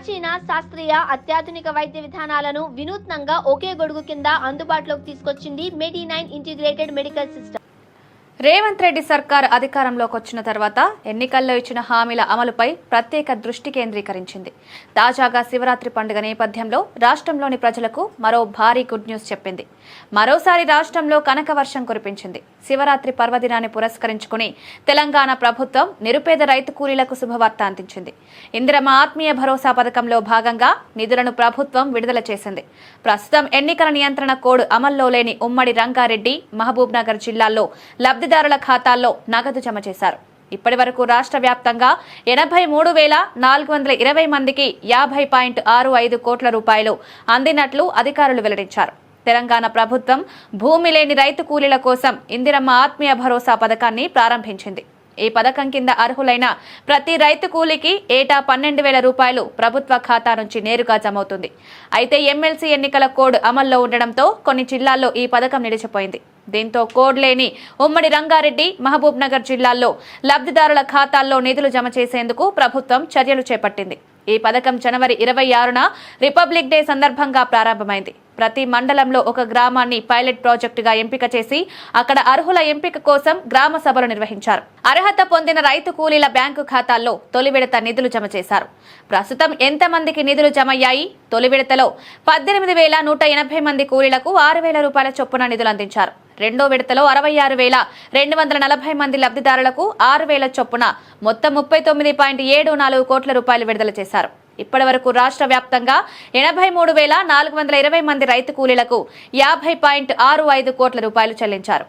ప్రాచీన శాస్త్రీయ అత్యాధునిక వైద్య విధానాలను వినూత్నంగా ఒకే గొడుగు కింద అందుబాటులోకి తీసుకొచ్చింది మెడి9 integrated medical system. Revanth Reddy సర్కార్ అధికారంలోకి వచ్చిన తర్వాత ఎన్నికల్లో ఇచ్చిన హామీల అమలుపై ప్రత్యేక దృష్టి కేంద్రీకరించింది. తాజాగా శివరాత్రి పండుగ నేపథ్యంలో రాష్ట్రంలోని ప్రజలకు మరో భారీ గుడ్ న్యూస్ చెప్పింది. మరోసారి రాష్ట్రంలో కనక వర్షం కురిపించింది. శివరాత్రి పర్వదినాన్ని పురస్కరించుకుని తెలంగాణ ప్రభుత్వం నిరుపేద రైతు కూలీలకు శుభవార్త అందించింది. ఇందిరమ్మ ఆత్మీయ భరోసా పథకంలో భాగంగా నిధులను ప్రభుత్వం విడుదల చేసింది. ప్రస్తుతం ఎన్నికల నియంత్రణ కోడ్ అమల్లో లేని ఉమ్మడి రంగారెడ్డి, మహబూబ్ నగర్ జిల్లాల్లో లబ్ధిదారుల ఖాతాల్లో నగదు జమ చేశారు. ఇప్పటి వరకు రాష్ట్ర వ్యాప్తంగా 83,420 మందికి 50.65 కోట్ల రూపాయలు అందినట్లు అధికారులు వెల్లడించారు. తెలంగాణ ప్రభుత్వం భూమి లేని రైతు కూలీల కోసం ఇందిరమ్మ ఆత్మీయ భరోసా పథకాన్ని ప్రారంభించింది. ఈ పథకం కింద అర్హులైన ప్రతి రైతు కూలీకి ఏటా 12,000 రూపాయలు ప్రభుత్వ ఖాతా నుంచి నేరుగా జమవుతుంది. అయితే ఎమ్మెల్సీ ఎన్నికల కోడ్ అమల్లో ఉండడంతో కొన్ని జిల్లాల్లో ఈ పథకం నిలిచిపోయింది. దీంతో కోడ్ లేని ఉమ్మడి రంగారెడ్డి, మహబూబ్ నగర్ జిల్లాల్లో లబ్ధిదారుల ఖాతాల్లో నిధులు జమ చేసేందుకు ప్రభుత్వం చర్యలు చేపట్టింది. ఈ పథకం జనవరి 26న రిపబ్లిక్ డే సందర్భంగా ప్రారంభమైంది. ప్రతి మండలంలో ఒక గ్రామాన్ని పైలట్ ప్రాజెక్టుగా ఎంపిక చేసి అక్కడ అర్హుల ఎంపిక కోసం గ్రామ సభలు నిర్వహించారు. అర్హత పొందిన రైతు కూలీల బ్యాంకు ఖాతాల్లో తొలి విడత నిధులు జమ చేశారు. ప్రస్తుతం ఎంతమందికి నిధులు జమయ్యాయి? తొలి విడతలో 18,180 మంది కూలీలకు 6,000 రూపాయల చొప్పున నిధులు అందించారు. రెండో విడతలో 66,240 మంది లబ్ధిదారులకు 6,000 చొప్పున మొత్తం 39.74 కోట్ల రూపాయలు విడుదల చేశారు. ఇప్పటి వరకు రాష్ట్ర వ్యాప్తంగా 83,420 మంది రైతు కూలీలకు 50.65 కోట్ల రూపాయలు చెల్లించారు.